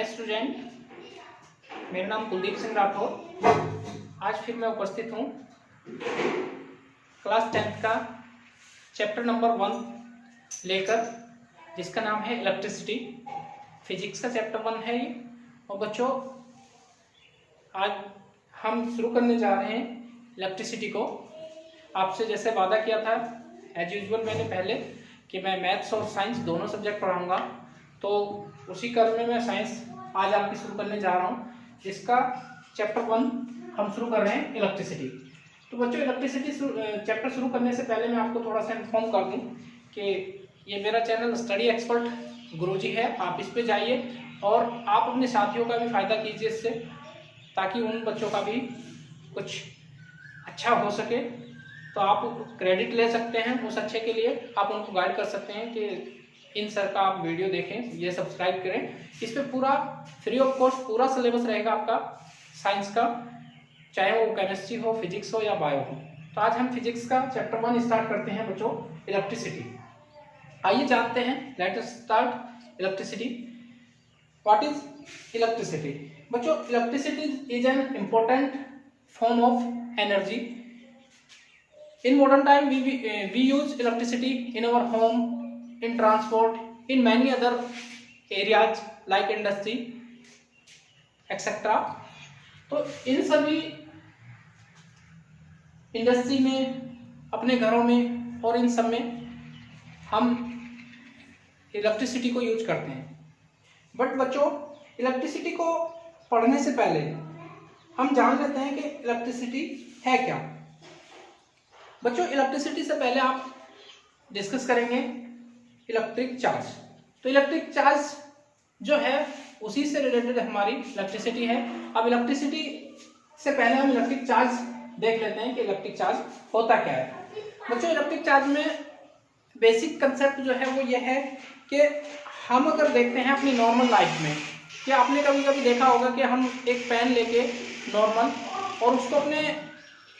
Hi student, मेरा नाम कुलदीप सिंह राठौर। आज फिर मैं उपस्थित हूँ क्लास 10th का चैप्टर नंबर 1 लेकर, जिसका नाम है इलेक्ट्रिसिटी। फिजिक्स का चैप्टर 1 है ये। और बच्चों, आज हम शुरू करने जा रहे हैं इलेक्ट्रिसिटी को। आपसे जैसे वादा किया था एज यूजुअल मैंने पहले कि मैं मैथ्स और साइंस दोनों सब्जेक्ट पढ़ाऊँगा, तो उसी क्रम में मैं साइंस आज आपकी शुरू करने जा रहा हूँ, जिसका चैप्टर 1 हम शुरू कर रहे हैं इलेक्ट्रिसिटी। तो बच्चों, इलेक्ट्रिसिटी चैप्टर शुरू करने से पहले मैं आपको थोड़ा सा इन्फॉर्म कर दूँ कि ये मेरा चैनल स्टडी एक्सपर्ट गुरुजी है। आप इस पे जाइए और आप अपने साथियों का भी फ़ायदा कीजिए इससे, ताकि उन बच्चों का भी कुछ अच्छा हो सके। तो आप क्रेडिट ले सकते हैं उस अच्छे के लिए, आप उनको गाइड कर सकते हैं कि इन सर का आप वीडियो देखें, ये सब्सक्राइब करें। इस पे पूरा फ्री ऑफ कॉस्ट पूरा सिलेबस रहेगा आपका साइंस का, चाहे वो केमिस्ट्री हो, फिजिक्स हो या बायो हो। तो आज हम फिजिक्स का चैप्टर 1 स्टार्ट करते हैं बच्चों, इलेक्ट्रिसिटी। आइए जानते हैं, let us start electricity. What is electricity? बच्चों, electricity is an important form of energy. In modern time, we use electricity in our home, in transport, in many other areas like industry, etc. तो इन सभी industry में, अपने घरों में और इन सब में हम इलेक्ट्रिसिटी को यूज करते हैं। बट बच्चों, इलेक्ट्रिसिटी को पढ़ने से पहले हम जान लेते हैं कि इलेक्ट्रिसिटी है क्या। बच्चों, इलेक्ट्रिसिटी से पहले आप डिस्कस करेंगे इलेक्ट्रिक चार्ज। तो इलेक्ट्रिक चार्ज जो है उसी से रिलेटेड हमारी इलेक्ट्रिसिटी है। अब इलेक्ट्रिसिटी से पहले हम इलेक्ट्रिक चार्ज देख लेते हैं कि इलेक्ट्रिक चार्ज होता क्या है। बच्चों, इलेक्ट्रिक चार्ज में बेसिक कंसेप्ट जो है वो ये है कि हम अगर देखते हैं अपनी नॉर्मल लाइफ में, कि आपने कभी कभी देखा होगा कि हम एक पेन लेके नॉर्मल और उसको अपने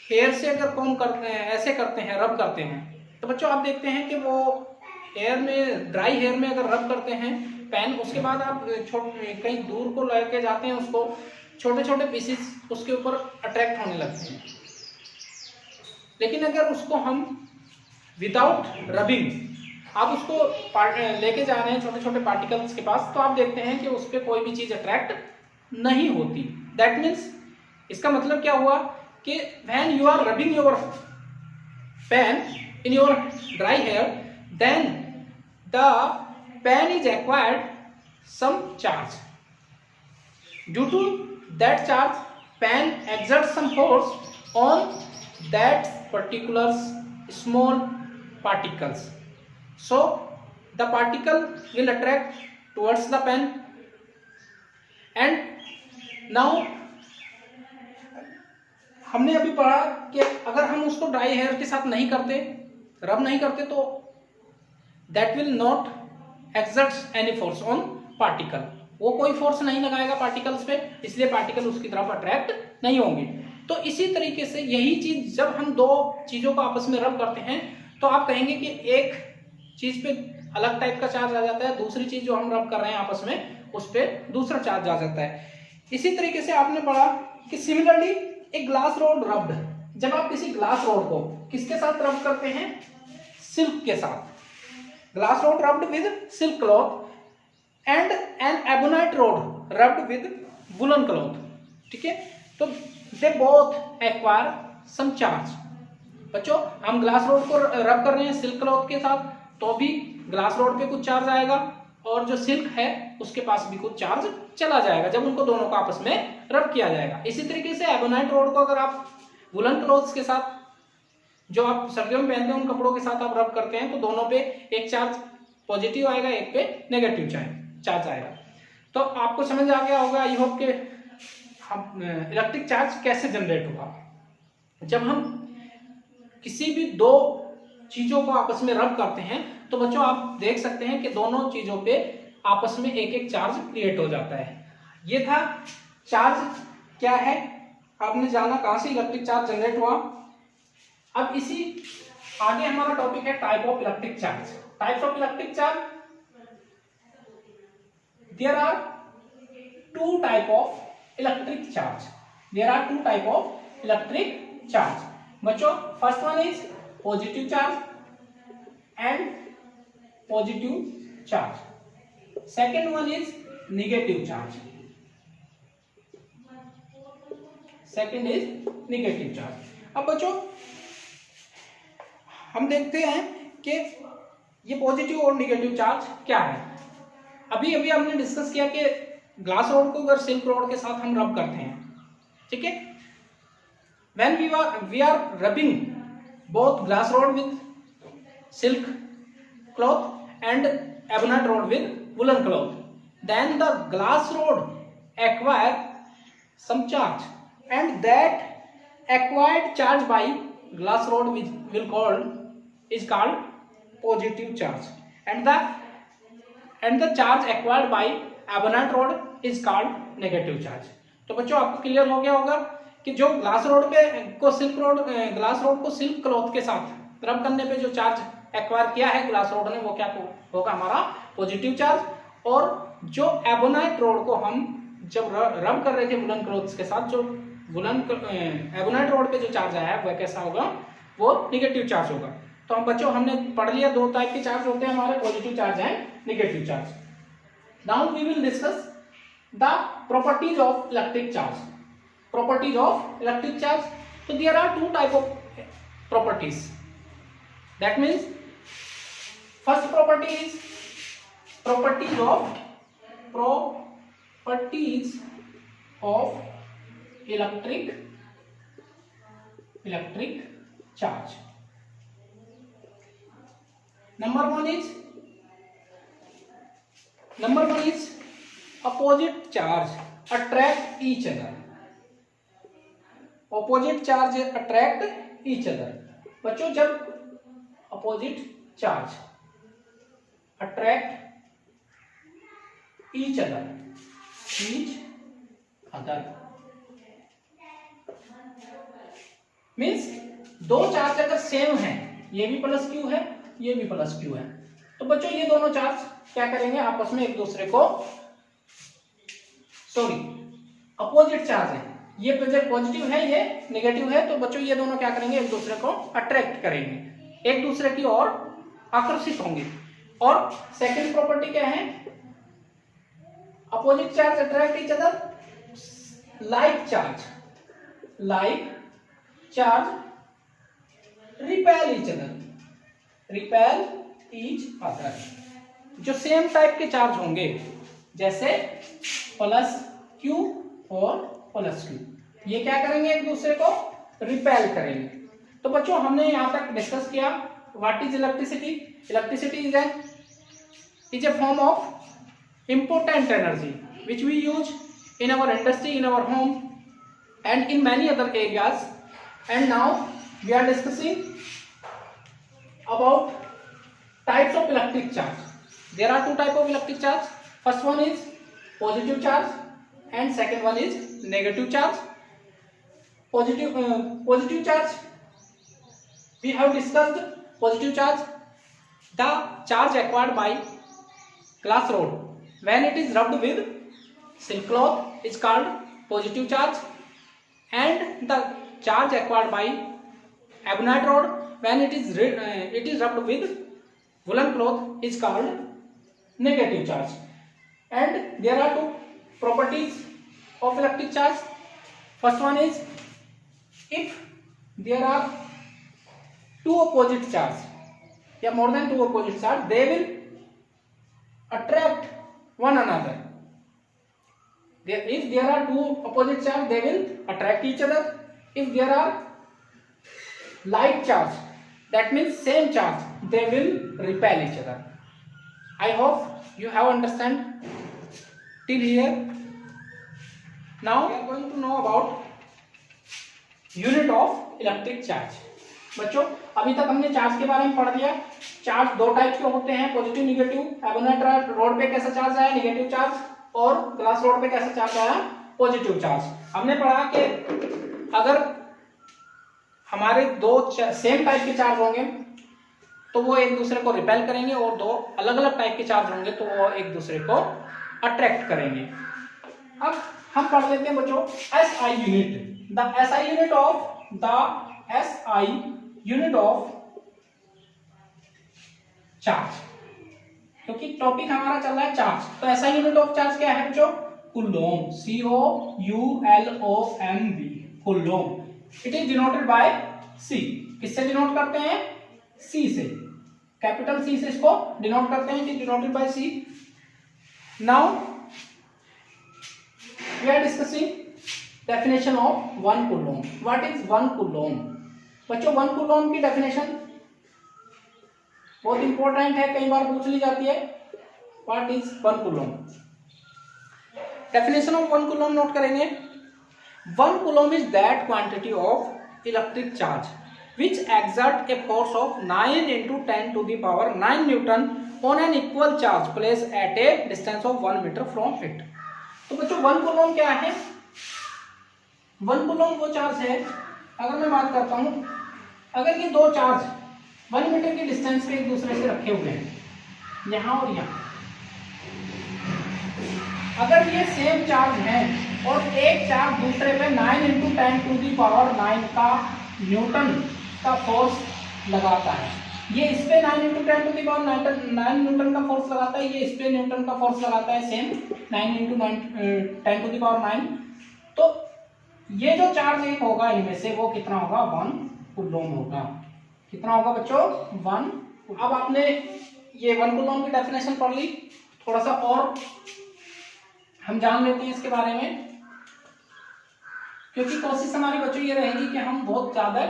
हेयर से अगर कॉम्ब करते हैं, ऐसे करते हैं, रब करते हैं, तो बच्चों आप देखते हैं कि वो हेयर में, ड्राई हेयर में अगर रब करते हैं पेन, उसके बाद आप कहीं दूर को लेके जाते हैं, उसको छोटे छोटे पीसेस उसके ऊपर अट्रैक्ट होने लगते हैं। लेकिन अगर उसको हम विदाउट रबिंग, आप उसको लेके जा रहे हैं छोटे छोटे पार्टिकल्स के पास, तो आप देखते हैं कि उस पर कोई भी चीज अट्रैक्ट नहीं होती। दैट मीन्स, इसका मतलब क्या हुआ कि when you are rubbing your pen in your dry hair, then the pen is acquired some charge. Due to that charge, pen exerts some force on that particular small particles. So the particle will attract towards the pen, and now हमने अभी पढ़ा कि अगर हम उसको dry hair के साथ नहीं करते, रब नहीं करते, तो that will not exert any force on particle. वो कोई फोर्स नहीं लगाएगा पार्टिकल्स पे, इसलिए पार्टिकल उसकी तरफ अट्रैक्ट नहीं होंगे। तो इसी तरीके से यही चीज जब हम दो चीजों को आपस में रब करते हैं, तो आप कहेंगे कि एक चीज पे अलग टाइप का चार्ज आ जाता है, दूसरी चीज जो हम रब कर रहे हैं आपस में, उस पर दूसरा चार्ज आ जाता है। इसी तरीके से आपने पढ़ा कि सिमिलरली एक ग्लास रोड रब्ड, जब आप किसी ग्लास रोड को किसके साथ रब करते हैं? सिल्क के साथ। Glass rod rubbed with silk cloth and an ebonite rod rubbed with woollen cloth. ठीक है, तो they both acquire some charge. बच्चों, हम ग्लास रोड को रब कर रहे हैं सिल्क क्लॉथ के साथ, तो भी ग्लास रोड पे कुछ चार्ज आएगा, और जो सिल्क है उसके पास भी कुछ चार्ज चला जाएगा जब उनको दोनों को आपस में रब किया जाएगा। इसी तरीके से एबोनाइट रोड को अगर आप वुलन क्लॉथ्स के साथ, जो आप सर्दियों में पहनते हैं उन कपड़ों के साथ आप रब करते हैं, तो दोनों पे एक चार्ज पॉजिटिव आएगा, एक पे नेगेटिव चार्ज आएगा। तो आपको समझ आ गया होगा, आई होप, कि इलेक्ट्रिक चार्ज कैसे जनरेट होगा। जब हम किसी भी दो चीजों को आपस में रब करते हैं, तो बच्चों आप देख सकते हैं कि दोनों चीजों पे आपस में एक एक चार्ज क्रिएट हो जाता है। ये था चार्ज क्या है, आपने जाना कहां से इलेक्ट्रिक चार्ज जनरेट हुआ। अब इसी आगे हमारा टॉपिक है type of electric charge. Types of electric charge, there are two type of electric charge. There are two type of electric charge. बच्चों first one is positive charge and positive charge. Second one is negative charge. Second is negative charge. अब बच्चों हम देखते हैं कि ये positive और negative charge क्या है। अभी अभी हमने डिस्कस किया कि ग्लास रॉड को अगर सिल्क रॉड के साथ हम रब करते हैं, ठीक है, when we are rubbing both glass rod with silk cloth and ebonite rod with woolen cloth, then the glass rod acquire some charge, and that acquired charge by glass rod is called positive charge, and the charge acquired by ebonite rod is called negative charge. तो बच्चों आपको clear हो गया होगा कि जो glass rod को silk cloth के साथ रब करने पे जो चार्ज एक्वायर किया है ग्लास रोड ने, वो क्या होगा, हमारा पॉजिटिव चार्ज। और जो एबोनाइट रोड को हम जब रब कर रहे थे वुलन क्लॉथ्स के साथ, जो एबोनाइट रोड पे जो चार्ज आया है वह कैसा होगा, वो नेगेटिव चार्ज होगा। तो हम बच्चों हमने पढ़ लिया दो टाइप के चार्ज होते हैं हमारे, positive charge and negative charge. Now we will discuss the properties of electric charge. Properties of electric charge. So there are two type of properties. That means first property is properties of electric charge. Number one is opposite charge attract each other. Opposite charge attract each other. बच्चों जब opposite charge attract each other means दो charge अगर same है, ये भी plus Q है, ये भी प्लस क्यू है, तो बच्चों ये दोनों चार्ज क्या करेंगे, आपस में एक दूसरे को, अपोजिट चार्ज है, ये पॉजिटिव है, ये नेगेटिव है, तो बच्चों ये दोनों क्या करेंगे, एक दूसरे को अट्रैक्ट करेंगे, एक दूसरे की ओर आकर्षित होंगे। और सेकंड प्रॉपर्टी क्या है, opposite charge attract each other, like charge repel each other. जो सेम टाइप के चार्ज होंगे, जैसे प्लस क्यू और प्लस क्यू, ये क्या करेंगे, एक दूसरे को रिपेल करेंगे। तो बच्चों हमने यहां तक डिस्कस किया what is electricity. Electricity is a form of important energy which we use in our industry, in our home and in many other areas. And now we are discussing about types of electric charge. There are two type of electric charge. First one is positive charge and second one is negative charge. Positive charge, we have discussed positive charge, the charge acquired by glass rod when it is rubbed with silk cloth is called positive charge, and the charge acquired by ebonite rod when it is rubbed with woolen cloth is called negative charge. And there are two properties of electric charge. First one is if there are two opposite charge, more than two opposite charge, they will attract one another. If there are two opposite charge, they will attract each other. If there are like charge, that means same charge, they will repel each other. I hope you have understand till here. Now we are going to know about unit of electric charge. बच्चों अभी तक हमने charge के बारे में पढ़ लिया। Charge दो टाइप के होते हैं, पॉजिटिव नेगेटिव। एबोनाइट रोड पे कैसा चार्ज आया, नेगेटिव चार्ज, और ग्लास रोड पे कैसा चार्ज आया, पॉजिटिव चार्ज। हमने पढ़ा कि अगर हमारे दो सेम टाइप के चार्ज होंगे तो वो एक दूसरे को रिपेल करेंगे, और दो अलग अलग टाइप के चार्ज होंगे तो वो एक दूसरे को अट्रैक्ट करेंगे। अब हम पढ़ लेते हैं बच्चों SI unit. The SI unit of charge, क्योंकि टॉपिक हमारा चल रहा है चार्ज, तो SI यूनिट ऑफ चार्ज क्या है बच्चों? Coulomb, COULOMB, coulomb. It is denoted by C। किससे डिनोट करते हैं? C से, कैपिटल C से इसको डिनोट करते हैं। It is denoted by C। Now we are discussing definition of 1 coulomb. What is 1 coulomb? बच्चों 1 कूलोम की डेफिनेशन बहुत इंपॉर्टेंट है, कई बार पूछ ली जाती है। What is 1 coulomb? Definition of 1 coulomb note करेंगे। 1 coulomb is that quantity of electric charge which exert a force of 9 into 10 to the power 9 Newton on an equal charge placed at a distance of 1 meter from it। तो बच्चों 1 coulomb क्या है? 1 coulomb वो charge है, अगर मैं बात करता हूं, अगर ये दो चार्ज 1 मीटर की डिस्टेंस पे एक दूसरे से रखे हुए हैं, यहां और यहां, अगर ये सेम चार्ज है और एक चार्ज दूसरे पे 9 into 10 to the power 9 का न्यूटन का फोर्स लगाता है, ये इस पे 9 into 10 to the power 9 Newton का फोर्स लगाता है, ये इस पे न्यूटन का फोर्स लगाता है, same 9 into 10 to the power 9। तो ये जो चार्ज एक होगा इनमें से, वो कितना होगा? 1 कूलोम होगा। कितना होगा बच्चों? 1। अब आपने ये 1 कूलोम की डेफिनेशन पढ़ ली, थोड़ा सा और हम जान लेते हैं इसके बारे में, क्योंकि कोशिश हमारी बच्चों ये रहेगी कि हम बहुत ज्यादा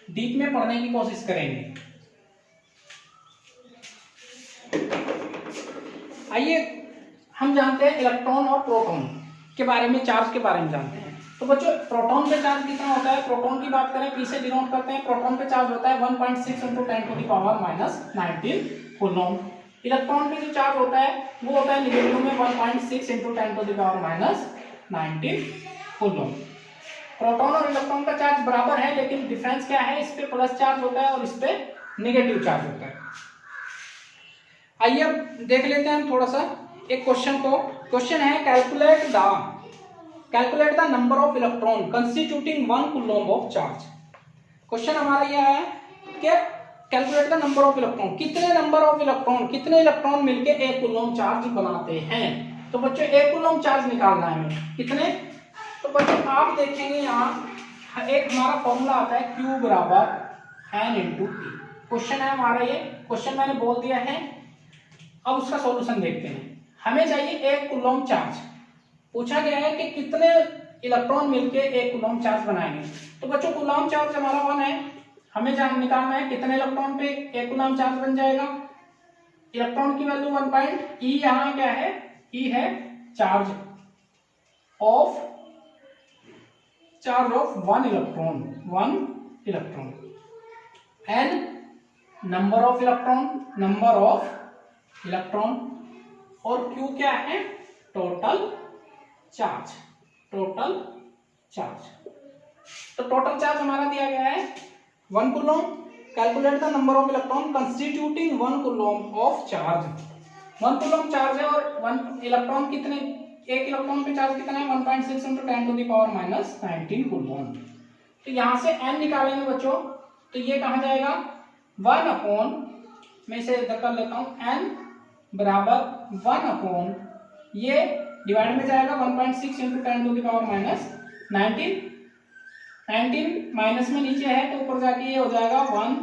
डीप में पढ़ने की कोशिश करेंगे। आइए हम जानते हैं इलेक्ट्रॉन और प्रोटॉन के बारे में, चार्ज के बारे में जानते हैं। तो बच्चों प्रोटॉन पे चार्ज कितना होता है? प्रोटॉन की बात करें, पी से डिनोट करते हैं। प्रोटॉन पे चार्ज होता है 1.6 × 10⁻⁻19 कूलोम। इलेक्ट्रॉन पे जो चार्ज होता है वो होता है निगेटिव में 1.6 × 10⁻⁻19 कूलोम। प्रोटॉन और इलेक्ट्रॉन का चार्ज बराबर है, लेकिन डिफरेंस क्या है? इस पे प्लस चार्ज होता है और इस पे नेगेटिव चार्ज होता है। आइए अब देख लेते हैं हम थोड़ा सा एक क्वेश्चन को। क्वेश्चन है calculate the number of electron constituting 1 coulomb of charge. Question हमारा यह है कि calculate the number of electron, कितने नंबर ऑफ इलेक्ट्रॉन, कितने इलेक्ट्रॉन मिलके 1 कूलोम चार्ज बनाते हैं। तो बच्चों 1 कूलोम चार्ज निकालना है हमें, कितने? तो बच्चों आप देखेंगे यहाँ एक हमारा फॉर्मूला आता है Q बराबर N × P। क्वेश्चन है हमारा ये, क्वेश्चन मैंने बोल दिया है। अब उसका सॉल्यूशन देखते हैं। हमें चाहिए 1 कूलोम चार्ज, पूछा गया है कि कितने इलेक्ट्रॉन मिलके 1 कूलोम चार्ज बनाएंगे। तो बच्चों कूलोम चार्ज हमारा 1 है, हमें जान निकालना है कितने इलेक्ट्रॉन पे 1 कूलोम चार्ज बन जाएगा। इलेक्ट्रॉन की वैल्यू 1 पॉइंट, ई यहाँ क्या है? ई है charge of 1 electron. N number of electron, और क्यू क्या है? Total charge. तो टोटल चार्ज हमारा दिया गया है 1 coulomb. Calculate the number of electron constituting 1 coulomb of charge. 1 coulomb charge है और 1 इलेक्ट्रॉन कितने, एक इलेक्ट्रॉन पे चार्ज कितना है? 1.6 × 10⁻⁻19 कूलोम। तो यहां से n निकालेंगे बच्चों, तो ये कहां जाएगा? 1/, मैं इसे इधर कर लेता हूं, n बराबर 1/, ये डिवाइड में जाएगा 1.6 × 10⁻⁻19। 19 माइनस में नीचे है तो ऊपर जाके ये हो जाएगा 1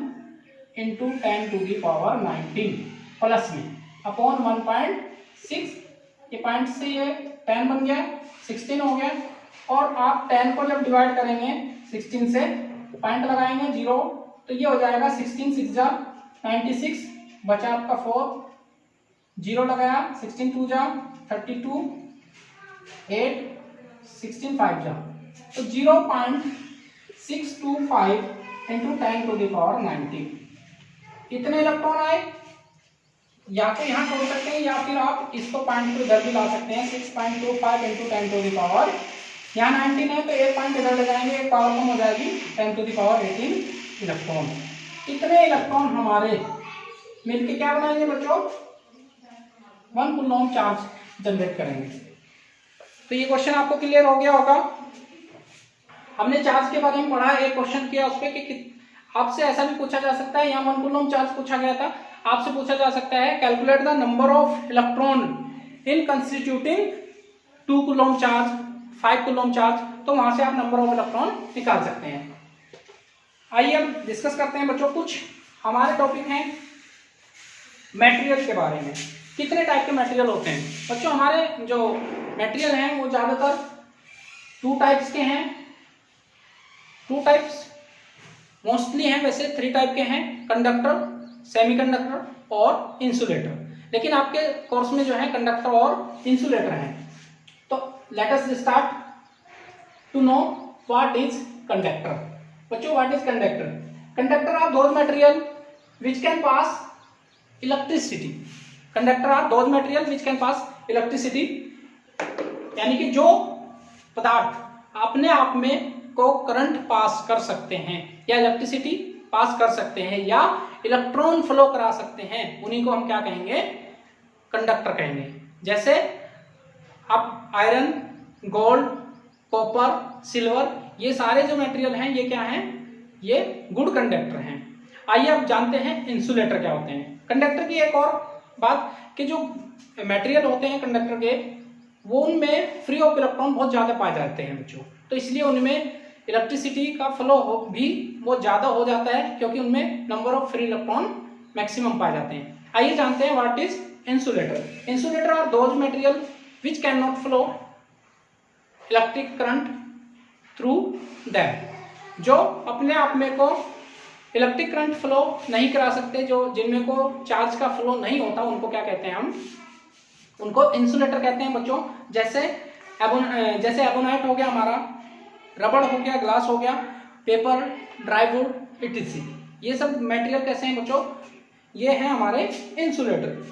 × 10⁻19 प्लस में अपॉन 1.6, ये पॉइंट से ये 10 बन गया, 16 हो गया। और आप 10 को जब डिवाइड करेंगे 16 से, पॉइंट लगाएंगे 0, तो ये हो जाएगा 16 6 जा 96, बचा आपका 4, 0 लगाया, 16 2 जा 32, 8, 16 5 जा, तो 0.625 × 10⁻19 इतने इलेक्ट्रॉन आए। या तो यहाँ छोड़ सकते हैं या फिर आप इसको पॉइंट को इधर भी ला सकते हैं। 6.25 × 10⁻, यहाँ 19 है तो एक पॉइंट इधर ले जाएंगे, एक पावर कम हो जाएगी, 10⁻18 इलेक्ट्रॉन। इतने इलेक्ट्रॉन हमारे मिलके क्या बनाएंगे बच्चों? 1 कूलोम चार्ज जनरेट करेंगे। तो ये क्वेश्चन आपको क्लियर हो गया होगा। हमने चार्ज के बारे में पढ़ा, एक क्वेश्चन किया उस पे कि आपसे ऐसा भी पूछा जा सकता है, यहाँ 1 कूलम चार्ज पूछा गया था, आपसे पूछा जा सकता है calculate the number of electron in constituting 2 coulomb charge, 5 coulomb charge, तो वहां से आप नंबर ऑफ इलेक्ट्रॉन निकाल सकते हैं। आइए अब डिस्कस करते हैं बच्चों, कुछ हमारे टॉपिक हैं मटेरियल के बारे में। कितने टाइप के मटेरियल होते हैं बच्चों? हमारे जो मटेरियल हैं वो ज्यादातर 2 टाइप्स के हैं। 2 टाइप्स मोस्टली हैं, वैसे 3 टाइप के हैं, कंडक्टर, सेमीकंडक्टर और इंसुलेटर। लेकिन आपके कोर्स में जो है कंडक्टर और इंसुलेटर हैं। तो let us start to know what is conductor. बच्चों what is conductor? Conductor are those material which can pass electricity. Conductor are those material which can pass electricity, यानी कि जो पदार्थ अपने आप में को करंट पास कर सकते हैं या इलेक्ट्रिसिटी पास कर सकते हैं या इलेक्ट्रॉन फ्लो करा सकते हैं, उन्हीं को हम क्या कहेंगे? कंडक्टर कहेंगे। जैसे अब आयरन, गोल्ड, कॉपर, सिल्वर, ये सारे जो मटेरियल हैं ये क्या हैं? ये गुड कंडक्टर हैं। आइए अब जानते हैं इंसुलेटर क्या होते हैं। कंडक्टर की एक और बात कि जो मटेरियल होते हैं कंडक्टर के, वो उनमें फ्री ऑफ इलेक्ट्रॉन बहुत ज्यादा पाए जाते हैं बच्चों, तो इसलिए उनमें इलेक्ट्रिसिटी का फ्लो भी बहुत ज्यादा हो जाता है, क्योंकि उनमें number of free electron maximum पाए जाते हैं। आइए जानते हैं what is insulator. Insulator are those material which can not flow electric current through them, जो अपने आप में को इलेक्ट्रिक करंट फ्लो नहीं करा सकते, जो जिनमें को चार्ज का फ्लो नहीं होता, उनको क्या कहते हैं? हम उनको इंसुलेटर कहते हैं बच्चों। जैसे एबोनाइट हो गया हमारा, रबड़ हो गया, ग्लास हो गया, पेपर, ड्राईवुड इत्यादि, ये सब मटेरियल कैसे हैं बच्चों? ये हैं हमारे इंसुलेटर।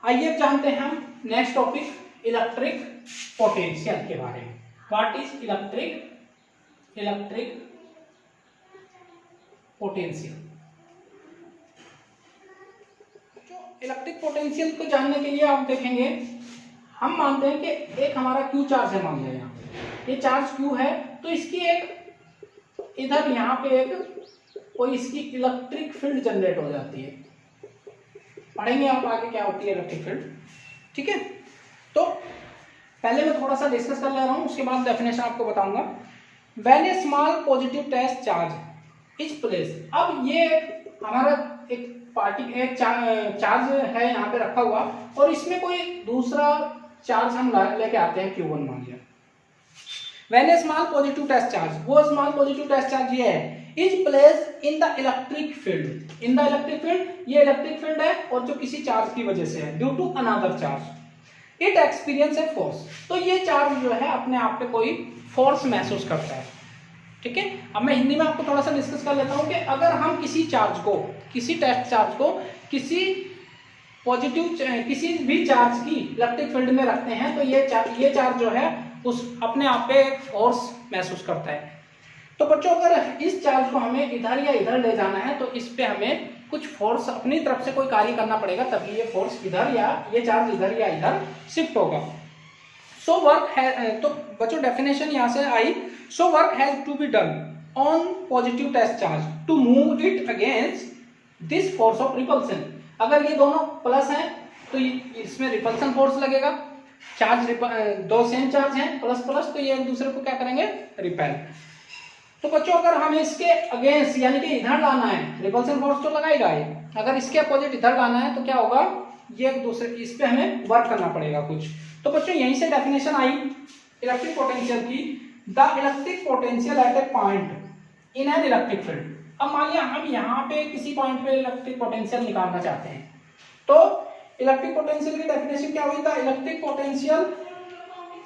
आइए जानते हैं हम नेक्स्ट टॉपिक इलेक्ट्रिक पोटेंशियल के बारे में। What is electric potential? Electric potential को जानने के लिए आप देखेंगे, हम मानते हैं कि एक हमारा क्यू चार्ज है, मान लिया यहाँ ये चार्ज क्यू है, तो इसकी एक इधर यहाँ पे एक कोई इसकी इलेक्ट्रिक फील्ड जनरेट हो जाती है। पढ़ेंगे आप आगे क्या होती है इलेक्ट्रिक फील्ड, ठीक है? तो पहले मैं थोड़ा सा डिस्कस कर ले रहा हूँ, उसके बाद डेफिनेशन आपको बताऊंगा। When a small positive test charge is place, अब ये हमारा एक एक चार्ज है यहाँ पे रखा हुआ, और इसमें कोई दूसरा चार्ज हम लेके आते हैं Q1 मान लिया। When a small positive test charge, वो स्मॉल पॉजिटिव टेस्ट चार्ज ये है, is place in the electric field. In the electric field, ये इलेक्ट्रिक फील्ड है और जो किसी चार्ज की वजह से है, due to another charge, it experience a force. तो ये चार्ज जो है अपने आप पे कोई फोर्स महसूस करता है, ठीक है? अब मैं हिंदी में आपको थोड़ा सा डिस्कस कर लेता हूँ कि अगर हम किसी चार्ज को, किसी टेस्ट चार्ज को किसी पॉजिटिव किसी भी चार्ज की इलेक्ट्रिक फील्ड में रखते हैं, तो ये चार्ज जो है उस अपने आप पे एक फोर्स महसूस करता है। तो बच्चों अगर इस चार्ज को हमें इधर या इधर ले जाना है, तो इस पे हमें कुछ फोर्स अपनी तरफ से कोई कार्य करना पड़ेगा, तभी ये फोर्स इधर या ये चार्ज इधर या इधर शिफ्ट होगा। सो वर्क है, तो बच्चों डेफिनेशन यहाँ से आई, so work has to be done on positive test charge to move it against this force of repulsion. अगर ये दोनों प्लस हैं तो इसमें रिपल्सन फोर्स लगेगा, चार्ज दो सेम चार्ज हैं प्लस प्लस, तो ये एक दूसरे को क्या करेंगे? रिपेल। तो बच्चों अगर हमें इसके अगेंस्ट यानी कि इधर लाना है, रिपल्सन फोर्स तो लगाएगा ये, अगर इसके अपोजिट इधर लाना है तो क्या होगा? ये एक दूसरे, इस पे हमें वर्क करना पड़ेगा कुछ। तो बच्चों यहीं से डेफिनेशन आई इलेक्ट्रिक पोटेंशियल की, the electric potential at a point in an electric field. अब मान लिया हम यहाँ पे किसी पॉइंट पे इलेक्ट्रिक पोटेंशियल निकालना चाहते हैं, तो इलेक्ट्रिक पोटेंशियल की डेफिनेशन क्या हुई? The electric potential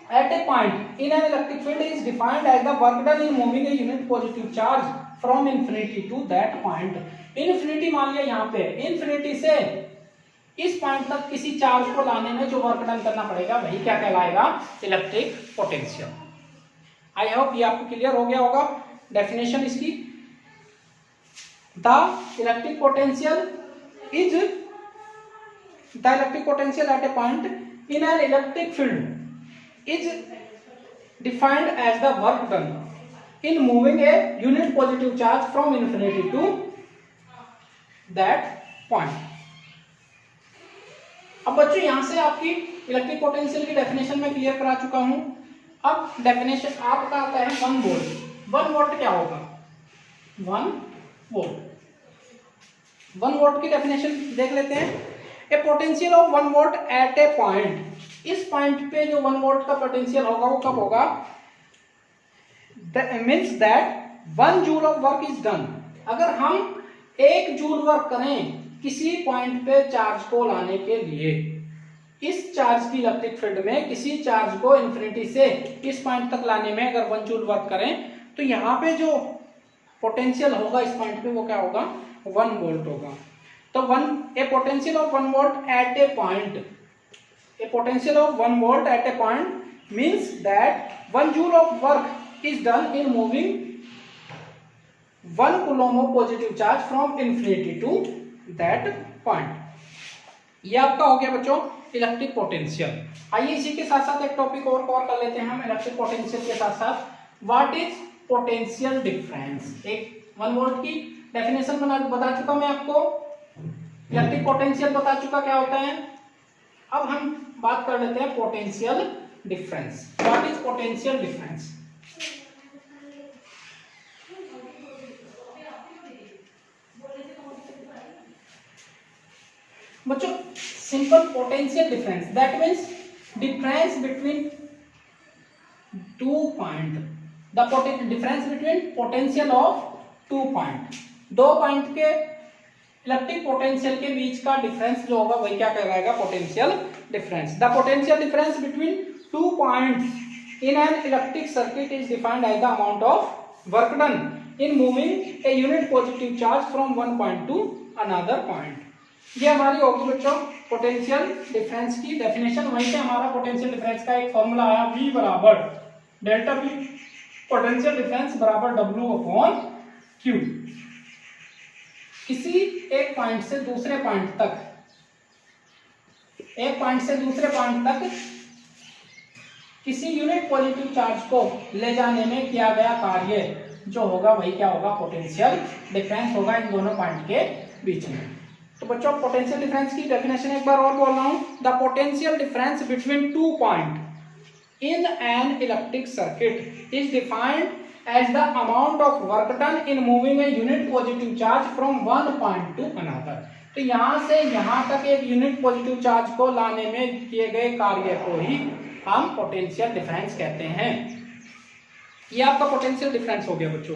at a point in an electric field is defined as the work done in moving a unit positive charge from infinity to that point। infinity मान लिया यहाँ पे, infinity से इस point तक किसी चार्ज को लाने में जो वर्क डन करना पड़ेगा वही क्या कहलाएगा? Electric potential. आई होप ये आपको क्लियर हो गया होगा डेफिनेशन इसकी। The electric potential is the electric potential at a point in an electric field is defined as the work done in moving a unit positive charge from infinity to that point. अब बच्चों यहां से आपकी electric potential की definition में clear करा चुका हूं। अब डेफिनेशन आपका आता है 1 वोल्ट। 1 वोल्ट क्या होगा? 1 वोल्ट 1 वोल्ट की डेफिनेशन देख लेते हैं। A potential of 1 volt at a point, इस पॉइंट पे जो 1 वोल्ट का पोटेंशियल होगा वो कब होगा? Means that 1 joule of work is done. अगर हम 1 जूल वर्क करें किसी पॉइंट पे चार्ज को लाने के लिए, इस चार्ज की इलेक्ट्रिक फील्ड में किसी चार्ज को इन्फिनिटी से इस पॉइंट तक लाने में अगर 1 जूल वर्क करें तो यहाँ पे जो पोटेंशियल होगा इस पॉइंट पे वो क्या होगा? 1 वोल्ट होगा। तो a potential of 1 volt at a point, a potential of 1 volt at a point means that 1 joule of work is done in moving 1 coulomb of positive charge from infinity to that point. ये आपका हो गया बच्चों electric potential. आइए इसी के साथ साथ एक टॉपिक और कवर कर लेते हैं हम इलेक्ट्रिक पोटेंशियल के साथ साथ। What is potential difference? एक 1 वोल्ट की डेफिनेशन बता चुका मैं आपको, इलेक्ट्रिक पोटेंशियल बता चुका क्या होता है। अब हम बात कर लेते हैं potential difference. What is potential difference? बच्चों simple potential difference that means difference between 2 point, the difference between potential of 2 point. 2 point के इलेक्ट्रिक पोटेंशियल के बीच का डिफरेंस जो होगा वही क्या कहलाएगा? Potential difference. The potential difference between 2 points in an electric circuit is defined as the amount of work done in moving a unit positive charge from one point to another point. ये हमारी होगी बच्चों potential difference की definition. वहीं से हमारा potential difference का एक फॉर्मूला आया V बराबर डेल्टा V, पोटेंशियल डिफरेंस बराबर W अपॉन Q। किसी एक पॉइंट से दूसरे पॉइंट तक, एक पॉइंट से दूसरे पॉइंट तक किसी यूनिट पॉजिटिव चार्ज को ले जाने में किया गया कार्य जो होगा वही क्या होगा? पोटेंशियल डिफरेंस होगा इन दोनों पॉइंट के बीच में। तो बच्चों पोटेंशियल डिफरेंस की डेफिनेशन एक बार और बोल रहा हूं। The potential difference between 2 point in an electric circuit is defined as the amount of work done in moving a unit positive charge from one point to another. तो यहां से यहां तक एक यूनिट पॉजिटिव चार्ज को लाने में किए गए कार्य को ही हम पोटेंशियल डिफरेंस कहते हैं। ये आपका पोटेंशियल डिफरेंस हो गया बच्चों।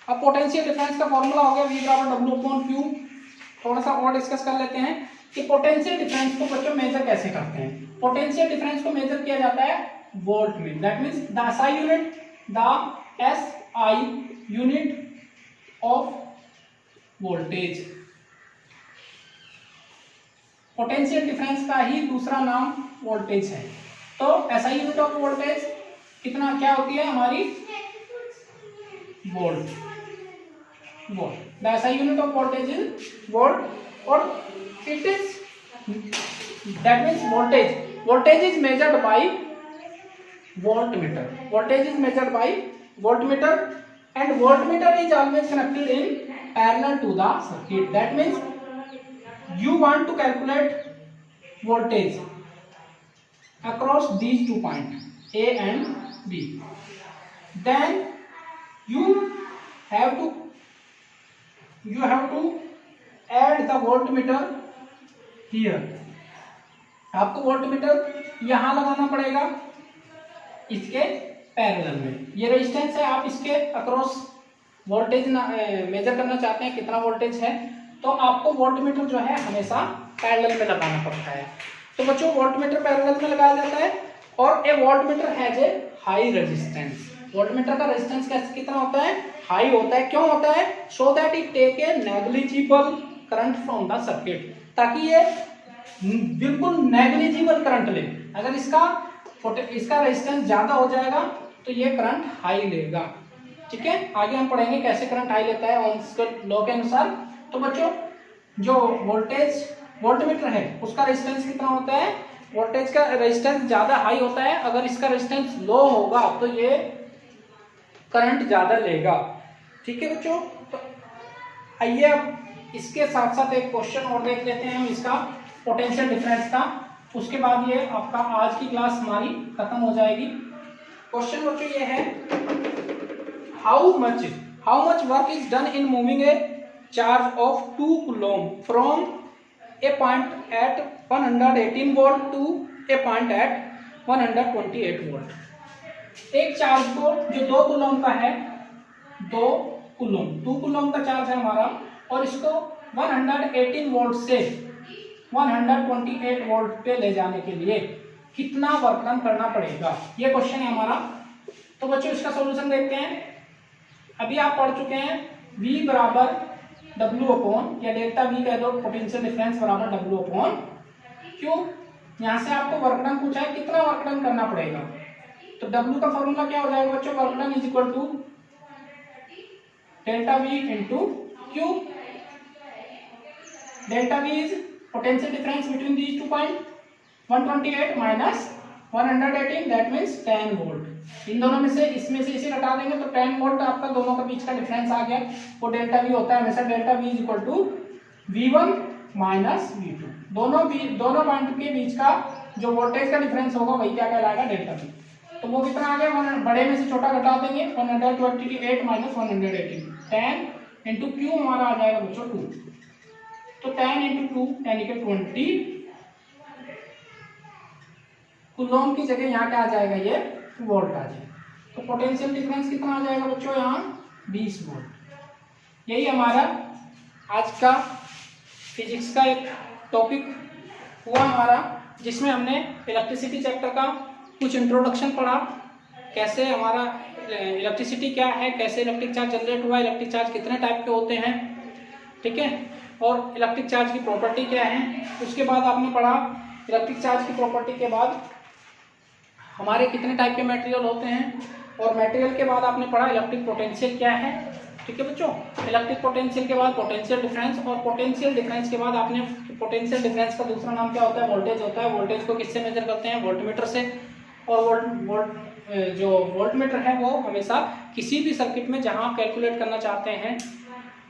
अब पोटेंशियल डिफरेंस का फॉर्मूला हो गया V बराबर W अपॉन Q। थोड़ा सा और डिस्कस कर लेते हैं कि पोटेंशियल डिफरेंस को बच्चों मेजर कैसे करते हैं। पोटेंशियल डिफरेंस को मेजर किया जाता है वोल्ट में। That means the SI unit, the SI unit of voltage. Potential difference का ही दूसरा नाम वोल्टेज है। तो SI यूनिट ऑफ वोल्टेज कितना क्या होती है हमारी? Volt. Volt the SI unit of voltage is volt or it is that means voltage is measured by voltmeter. Voltage is measured by voltmeter and voltmeter is always connected in parallel to the circuit. That means you want to calculate voltage across these 2 points A and B, then you have to add the voltmeter here। आपको voltmeter यहां लगाना पड़ेगा इसके parallel में। ये resistance है, आप इसके अक्रॉस वोल्टेज मेजर करना चाहते हैं कितना वोल्टेज है, तो आपको वोल्टमीटर जो है हमेशा पैरेलल में लगाना पड़ता है। तो बच्चों वोल्टमीटर पैरेलल में लगाया जाता है और a voltmeter has a high resistance. Voltmeter का रेजिस्टेंस कितना होता है? हाई होता है। क्यों होता है? So that it take a negligible current from the circuit, ताकि ये बिल्कुल नेग्लिजिबल करंट ले। अगर इसका रेजिस्टेंस ज्यादा हो जाएगा तो ये करंट हाई लेगा। ठीक है, आगे हम पढ़ेंगे कैसे करंट हाई लेता है ओम्स के लॉ के अनुसार। तो बच्चों जो वोल्टमीटर है उसका रेजिस्टेंस कितना होता है? वोल्टेज का रेजिस्टेंस ज़्यादा हाई होता है, अगर इसका रेजिस्टेंस लो होगा तो ये करंट ज़्यादा लेगा। ठीक है बच्चों, तो आइए अब इसके साथ साथ एक क्वेश्चन और देख लेते हैं हम इसका पोटेंशियल डिफरेंस का, उसके बाद ये आपका आज की क्लास हमारी खत्म हो जाएगी। क्वेश्चन बच्चों ये है, how much work is done in moving a charge of 2 coulomb from a point at 118 volt to a point at 128 volt. एक चार्ज को जो 2 कूलम का है, 2 कूलम का चार्ज है हमारा, और इसको 118 वोल्ट से 128 वोल्ट पे ले जाने के लिए कितना वर्क डन करना पड़ेगा, ये क्वेश्चन है हमारा। तो बच्चों इसका सॉल्यूशन देखते हैं। अभी आप पढ़ चुके हैं V बराबर W अपॉन, या डेल्टा V कह दो, पोटेंशियल डिफरेंस बराबर W अपॉन क्यों। यहाँ से आपको वर्क डन पूछा है, कितना वर्क डन करना पड़ेगा, तो W का फॉर्मूला क्या हो जाएगा बच्चों, work done is equal to delta V into Q। Delta V is potential difference between these 2 points, 128 minus 118, that means 10 volt. इन दोनों में से इसमें से इसे घटा देंगे तो 10 वोल्ट आपका दोनों के बीच का डिफरेंस आ गया। वो डेल्टा V होता है हमेशा delta V is equal to V1 minus V2। दोनों पॉइंट के बीच का जो वोल्टेज का डिफरेंस होगा वही क्या कहलाएगा, डेल्टा V। तो वो कितना आ गया, बड़े में से छोटा घटा देंगे, 128 माइनस 118, 10 इंटू Q हमारा आ जाएगा बच्चों 2, तो 10 इंटू 2 यानी कि 20 कूलम की जगह यहाँ क्या आ जाएगा, ये वोल्ट आ जाएगा। तो पोटेंशियल डिफरेंस कितना आ जाएगा बच्चों, यहाँ 20 वोल्ट। यही हमारा आज का फिजिक्स का एक टॉपिक हुआ हमारा, जिसमें हमने इलेक्ट्रिसिटी चैप्टर का कुछ इंट्रोडक्शन पढ़ा, कैसे हमारा इलेक्ट्रिसिटी क्या है, कैसे इलेक्ट्रिक चार्ज जनरेट हुआ, इलेक्ट्रिक चार्ज कितने टाइप के होते हैं, ठीक है, और इलेक्ट्रिक चार्ज की प्रॉपर्टी क्या है। उसके बाद आपने पढ़ा इलेक्ट्रिक चार्ज की प्रॉपर्टी के बाद हमारे कितने टाइप के मटेरियल होते हैं, और मटेरियल के बाद आपने पढ़ा इलेक्ट्रिक पोटेंशियल क्या है। ठीक है बच्चों, इलेक्ट्रिक पोटेंशियल के बाद पोटेंशियल डिफरेंस, और पोटेंशियल डिफरेंस के बाद आपने पोटेंशियल डिफरेंस का दूसरा नाम क्या होता है, वोल्टेज होता है। वोल्टेज को किससे मेजर करते हैं, वोल्टमीटर से। और जो वोल्टमीटर है वो हमेशा किसी भी सर्किट में जहाँ आप कैलकुलेट करना चाहते हैं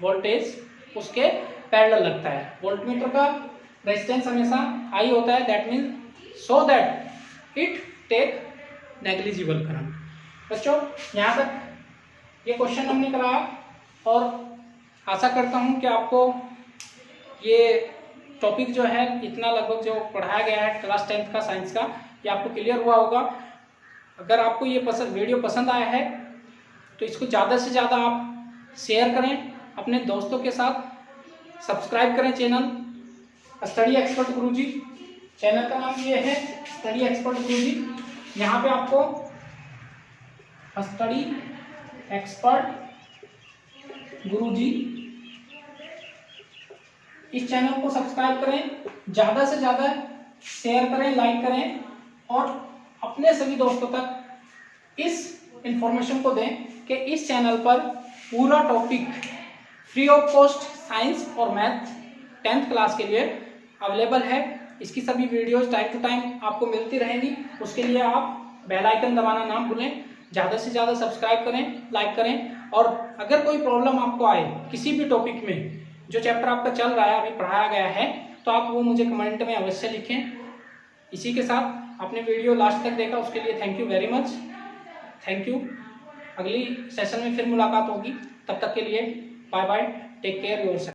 वोल्टेज, उसके पैरेलल लगता है। वोल्टमीटर का रेजिस्टेंस हमेशा हाई होता है, that means so that it take negligible current. बच्चों यहाँ तक ये क्वेश्चन हमने कराया, और आशा करता हूँ कि आपको ये टॉपिक जो है इतना लगभग जो पढ़ाया गया है क्लास 10th का साइंस का, ये आपको क्लियर हुआ होगा। अगर आपको ये वीडियो पसंद आया है तो इसको ज़्यादा से ज़्यादा आप शेयर करें अपने दोस्तों के साथ, सब्सक्राइब करें चैनल स्टडी एक्सपर्ट गुरुजी। चैनल का नाम ये है स्टडी एक्सपर्ट गुरुजी। यहाँ पे आपको स्टडी एक्सपर्ट गुरुजी, इस चैनल को सब्सक्राइब करें, ज़्यादा से ज़्यादा शेयर करें, लाइक करें, और अपने सभी दोस्तों तक इस इंफॉर्मेशन को दें कि इस चैनल पर पूरा topic free of cost science और मैथ 10th क्लास के लिए अवेलेबल है। इसकी सभी वीडियोस टाइम टू टाइम आपको मिलती रहेंगी। उसके लिए आप बेल आइकन दबाना ना भूलें, ज़्यादा से ज़्यादा सब्सक्राइब करें, लाइक करें, और अगर कोई प्रॉब्लम आपको आए किसी भी टॉपिक में, जो चैप्टर आपका चल रहा है, अभी पढ़ाया गया है, तो आप वो मुझे कमेंट में अवश्य लिखें। इसी के साथ आपने वीडियो लास्ट तक देखा उसके लिए thank you very much, thank you. अगली सेशन में फिर मुलाकात होगी, तब तक के लिए bye bye, take care yourself.